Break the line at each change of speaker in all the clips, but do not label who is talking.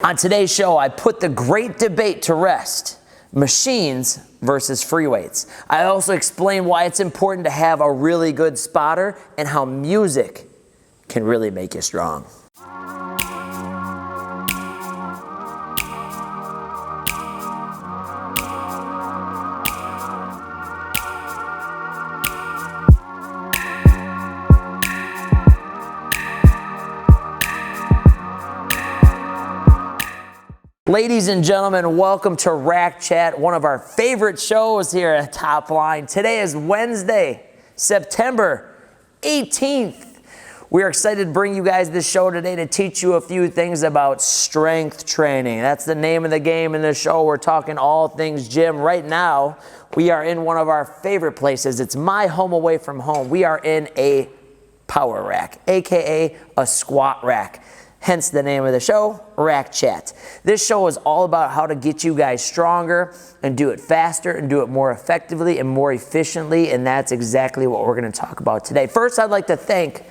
On today's show, I put the great debate to rest: machines versus free weights. I also explain why it's important to have a really good spotter and how music can really make you strong. Ladies and gentlemen, welcome to Rack Chat, one of our favorite shows here at Top Line. Today is Wednesday, September 18th. We are excited to bring you guys this show today to teach you a few things about strength training. That's the name of the game in this show. We're talking all things gym. Right now, we are in one of our favorite places. It's my home away from home. We are in a power rack, aka a squat rack. Hence the name of the show, Rack Chat. This show is all about how to get you guys stronger and do it faster and do it more effectively and more efficiently, and that's exactly what we're going to talk about today. First, I'd like to thank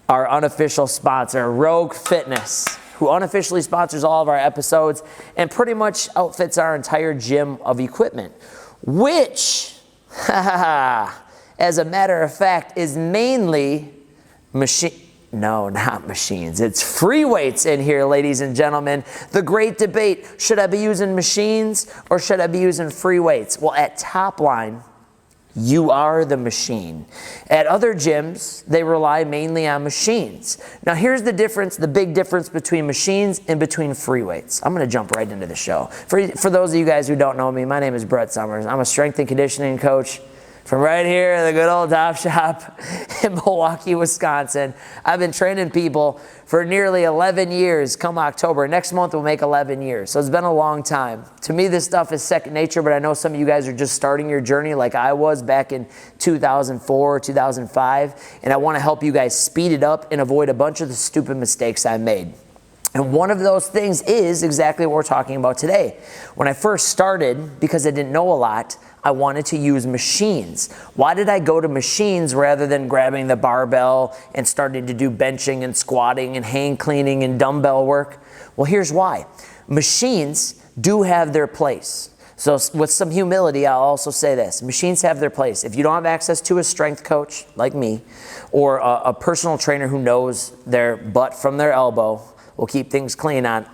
our unofficial sponsor, Rogue Fitness, who unofficially sponsors all of our episodes and pretty much outfits our entire gym of equipment, which, as a matter of fact, is mainly No, not machines. It's free weights in here, ladies and gentlemen. The great debate: should I be using machines or should I be using free weights? Well, at Top Line, you are the machine. At other gyms, they rely mainly on machines. Now, here's the difference, the big difference between machines and between free weights. I'm going to jump right into the show. For those of you guys who don't know me, my name is Brett Summers. I'm a strength and conditioning coach from right here in the good old Top Shop in Milwaukee, Wisconsin. I've been training people for nearly 11 years. Come October, next month we'll make 11 years. So it's been a long time. To me, this stuff is second nature, but I know some of you guys are just starting your journey like I was back in 2004, 2005, and I want to help you guys speed it up and avoid a bunch of the stupid mistakes I made. And one of those things is exactly what we're talking about today. When I first started, because I didn't know a lot, I wanted to use machines. Why did I go to machines rather than grabbing the barbell and starting to do benching and squatting and hang cleaning and dumbbell work? Well, here's why. Machines do have their place. So with some humility, I'll also say this. Machines have their place. If you don't have access to a strength coach like me or a personal trainer who knows their butt from their elbow, we'll keep things clean on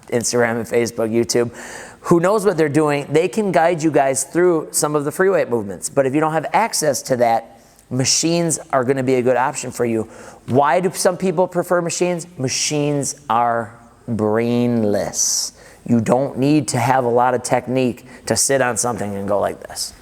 Instagram and Facebook, YouTube, who knows what they're doing, they can guide you guys through some of the free weight movements. But if you don't have access to that, machines are going to be a good option for you. Why do some people prefer machines? Machines are brainless. You don't need to have a lot of technique to sit on something and go like this.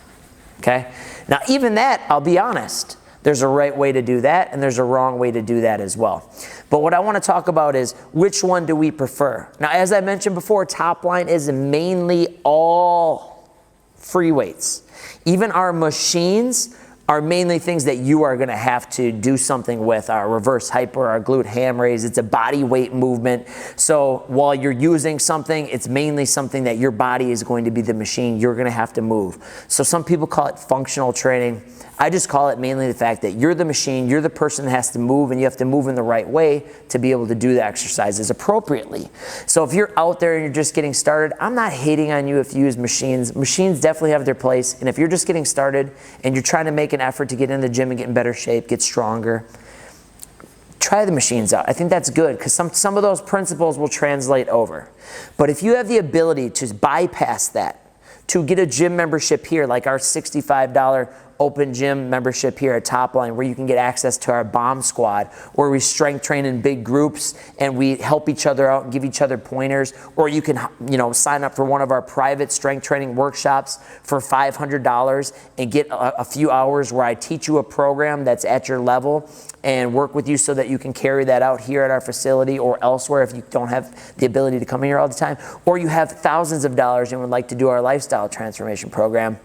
Okay? Now, even that, I'll be honest, there's a right way to do that, and there's a wrong way to do that as well. But what I want to talk about is, which one do we prefer? Now, as I mentioned before, Top Line is mainly all free weights. Even our machines are mainly things that you are going to have to do something with. Our reverse hyper, our glute ham raise, it's a body weight movement. So while you're using something, it's mainly something that your body is going to be the machine you're going to have to move. So some people call it functional training. I just call it mainly the fact that you're the machine, you're the person that has to move, and you have to move in the right way to be able to do the exercises appropriately. So if you're out there and you're just getting started, I'm not hating on you if you use machines. Machines definitely have their place, and if you're just getting started and you're trying to make an effort to get in the gym and get in better shape, get stronger, try the machines out. I think that's good because some of those principles will translate over. But if you have the ability to bypass that, to get a gym membership here, like our $65 open gym membership here at Top Line, where you can get access to our bomb squad, where we strength train in big groups and we help each other out and give each other pointers, or you can sign up for one of our private strength training workshops for $500 and get a few hours where I teach you a program that's at your level and work with you so that you can carry that out here at our facility or elsewhere if you don't have the ability to come here all the time, or you have thousands of dollars and would like to do our lifestyle transformation program.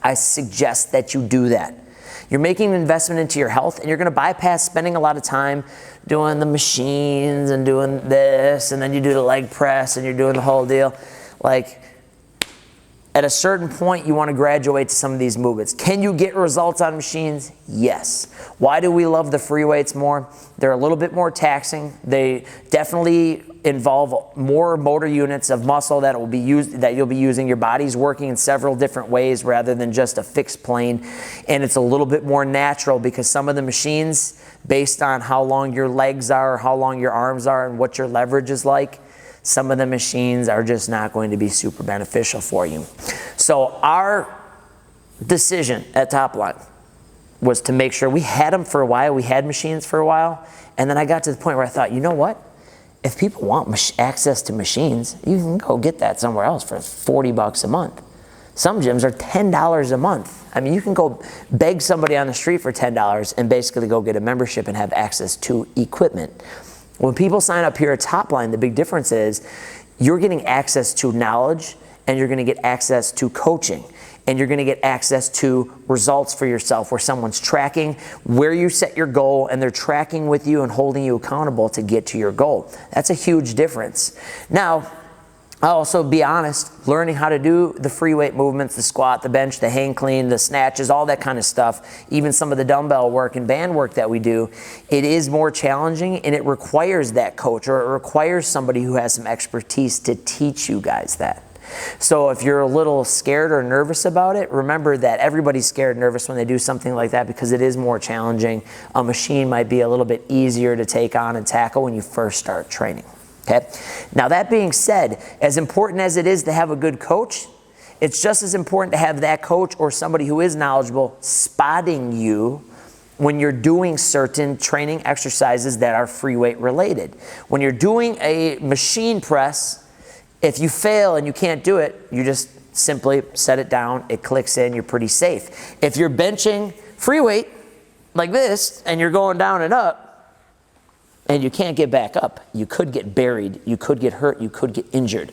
I suggest that you do that. You're making an investment into your health, and you're going to bypass spending a lot of time doing the machines and doing this, and then you do the leg press and you're doing the whole deal. Like, at a certain point, you want to graduate to some of these movements. Can you get results on machines? Yes. Why do we love the free weights more? They're a little bit more taxing. They definitely involve more motor units of muscle that you'll be using. Your body's working in several different ways rather than just a fixed plane. And it's a little bit more natural because some of the machines, based on how long your legs are, how long your arms are, and what your leverage is like, some of the machines are just not going to be super beneficial for you. So our decision at Topline was to make sure we had them for a while. We had machines for a while. And then I got to the point where I thought, you know what? If people want access to machines, you can go get that somewhere else for 40 bucks a month. Some gyms are $10 a month. I mean, you can go beg somebody on the street for $10 and basically go get a membership and have access to equipment. When people sign up here at Topline, the big difference is you're getting access to knowledge, and you're going to get access to coaching, and you're going to get access to results for yourself where someone's tracking where you set your goal, and they're tracking with you and holding you accountable to get to your goal. That's a huge difference. Now, I'll also be honest, learning how to do the free weight movements, the squat, the bench, the hang clean, the snatches, all that kind of stuff, even some of the dumbbell work and band work that we do, it is more challenging, and it requires that coach, or it requires somebody who has some expertise to teach you guys that. So if you're a little scared or nervous about it, remember that everybody's scared and nervous when they do something like that because it is more challenging. A machine might be a little bit easier to take on and tackle when you first start training. Okay? Now that being said, as important as it is to have a good coach, it's just as important to have that coach or somebody who is knowledgeable spotting you when you're doing certain training exercises that are free weight related. When you're doing a machine press, if you fail and you can't do it, you just simply set it down, it clicks in, you're pretty safe. If you're benching free weight like this and you're going down and up, and you can't get back up, you could get buried, you could get hurt, you could get injured.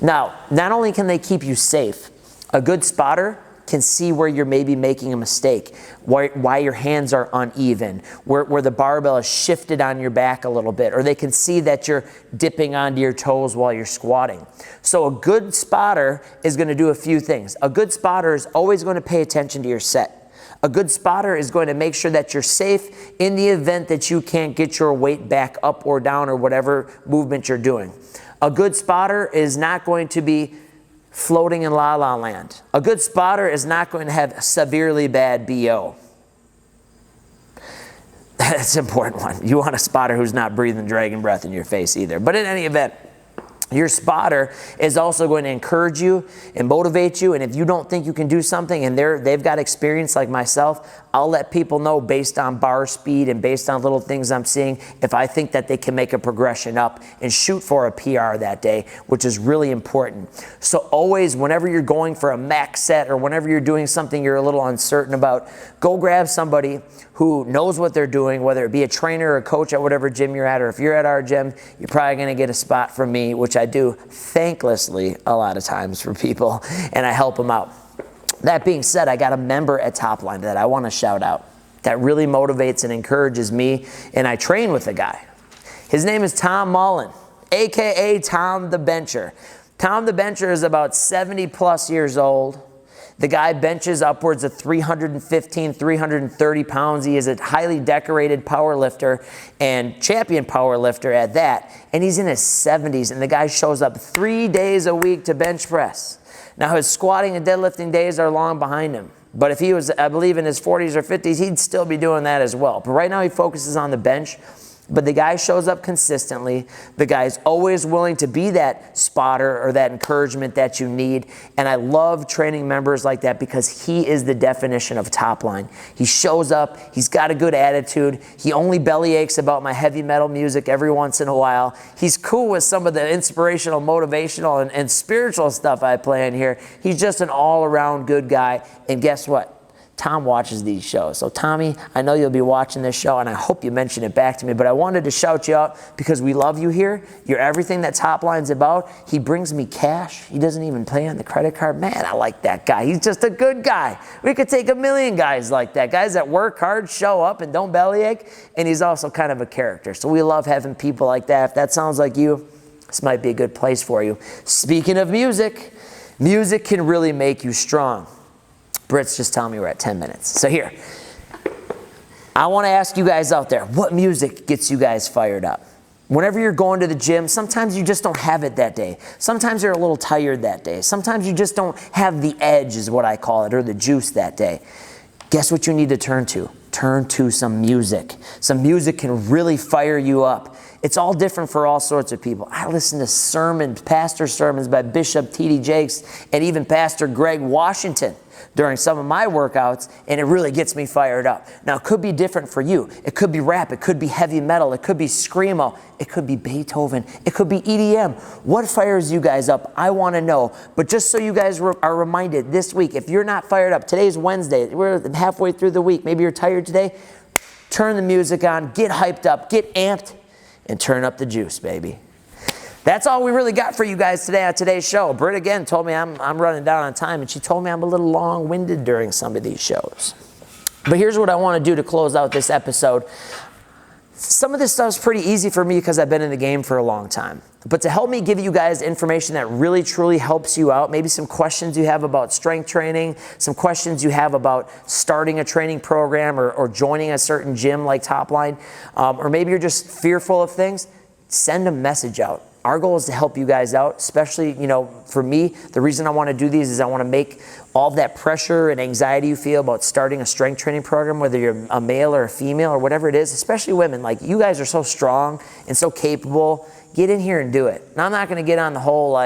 Now, not only can they keep you safe, a good spotter can see where you're maybe making a mistake, why your hands are uneven, where the barbell is shifted on your back a little bit, or they can see that you're dipping onto your toes while you're squatting. So a good spotter is going to do a few things. A good spotter is always going to pay attention to your set. A good spotter is going to make sure that you're safe in the event that you can't get your weight back up or down or whatever movement you're doing. A good spotter is not going to be floating in la-la land. A good spotter is not going to have severely bad BO. That's an important one. You want a spotter who's not breathing dragon breath in your face either. But in any event, your spotter is also going to encourage you and motivate you. And if you don't think you can do something and they've got experience like myself, I'll let people know based on bar speed and based on little things I'm seeing if I think that they can make a progression up and shoot for a PR that day, which is really important. So always, whenever you're going for a max set or whenever you're doing something you're a little uncertain about, go grab somebody who knows what they're doing, whether it be a trainer or a coach at whatever gym you're at, or if you're at our gym, you're probably going to get a spot from me, which I do thanklessly a lot of times for people, and I help them out. That being said, I got a member at Topline that I want to shout out that really motivates and encourages me, and I train with a guy. His name is Tom Mullen, aka Tom the Bencher. Tom the Bencher is about 70 plus years old. The guy benches upwards of 315, 330 pounds. He is a highly decorated power lifter and champion power lifter at that. And he's in his 70s, and the guy shows up 3 days a week to bench press. Now, his squatting and deadlifting days are long behind him. But if he was, I believe, in his 40s or 50s, he'd still be doing that as well. But right now he focuses on the bench. But the guy shows up consistently. The guy's always willing to be that spotter or that encouragement that you need. And I love training members like that because he is the definition of Topline. He shows up. He's got a good attitude. He only belly aches about my heavy metal music every once in a while. He's cool with some of the inspirational, motivational, and spiritual stuff I play in here. He's just an all-around good guy. And guess what? Tom watches these shows. So Tommy, I know you'll be watching this show, and I hope you mention it back to me, but I wanted to shout you out because we love you here. You're everything that Topline's about. He brings me cash. He doesn't even pay on the credit card. Man, I like that guy. He's just a good guy. We could take a million guys like that. Guys that work hard, show up, and don't bellyache, and he's also kind of a character. So we love having people like that. If that sounds like you, this might be a good place for you. Speaking of music, music can really make you strong. Britt's just telling me we're at 10 minutes. So here, I want to ask you guys out there, what music gets you guys fired up? Whenever you're going to the gym, sometimes you just don't have it that day. Sometimes you're a little tired that day. Sometimes you just don't have the edge, is what I call it, or the juice that day. Guess what you need to turn to? Turn to some music. Some music can really fire you up. It's all different for all sorts of people. I listen to sermons, pastor sermons by Bishop T.D. Jakes and even Pastor Greg Washington during some of my workouts, and it really gets me fired up. Now, it could be different for you. It could be rap. It could be heavy metal. It could be screamo. It could be Beethoven. It could be EDM. What fires you guys up? I want to know. But just so you guys are reminded, this week, if you're not fired up, today's Wednesday, we're halfway through the week, maybe you're tired today, turn the music on, get hyped up, get amped, and turn up the juice, baby. That's all we really got for you guys today on today's show. Britt again told me I'm running down on time, and she told me I'm a little long-winded during some of these shows. But here's what I want to do to close out this episode. Some of this stuff's pretty easy for me because I've been in the game for a long time. But to help me give you guys information that really truly helps you out, maybe some questions you have about strength training, some questions you have about starting a training program or joining a certain gym like Topline, or maybe you're just fearful of things, send a message out. Our goal is to help you guys out, especially, for me, the reason I want to do these is I want to make all that pressure and anxiety you feel about starting a strength training program, whether you're a male or a female or whatever it is, especially women. Like, you guys are so strong and so capable. Get in here and do it. Now, I'm not going to get on the whole,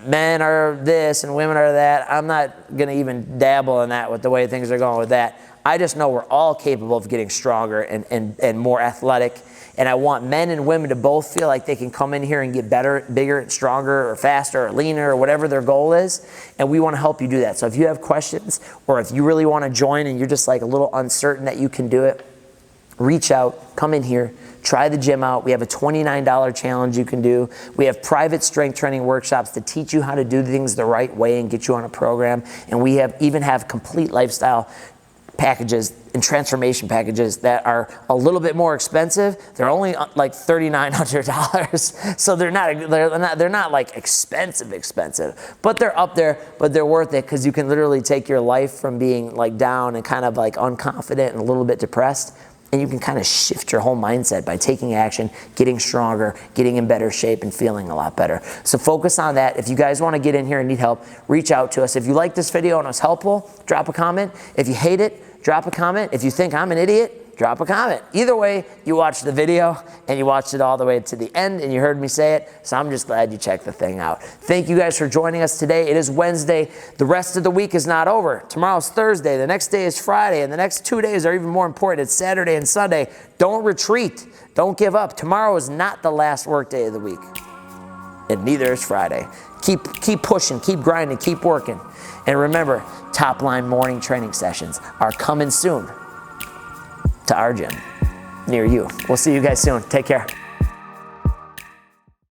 men are this and women are that. I'm not going to even dabble in that with the way things are going with that. I just know we're all capable of getting stronger and more athletic. And I want men and women to both feel like they can come in here and get better, bigger, and stronger, or faster, or leaner, or whatever their goal is. And we want to help you do that. So if you have questions, or if you really want to join and you're just a little uncertain that you can do it, reach out, come in here, try the gym out. We have a $29 challenge you can do. We have private strength training workshops to teach you how to do things the right way and get you on a program. And we even have complete lifestyle packages and transformation packages that are a little bit more expensive. They're only like $3,900, so they're not expensive, but they're up there. But they're worth it because you can literally take your life from being down and kind of unconfident and a little bit depressed, and you can kind of shift your whole mindset by taking action, getting stronger, getting in better shape, and feeling a lot better. So focus on that. If you guys want to get in here and need help, reach out to us. If you like this video and it was helpful, drop a comment. If you hate it, drop a comment. If you think I'm an idiot, drop a comment. Either way, you watched the video and you watched it all the way to the end and you heard me say it, so I'm just glad you checked the thing out. Thank you guys for joining us today. It is Wednesday. The rest of the week is not over. Tomorrow's Thursday. The next day is Friday, and the next 2 days are even more important. It's Saturday and Sunday. Don't retreat. Don't give up. Tomorrow is not the last work day of the week, and neither is Friday. Keep pushing, keep grinding, keep working. And remember, Topline morning training sessions are coming soon to our gym near you. We'll see you guys soon. Take care.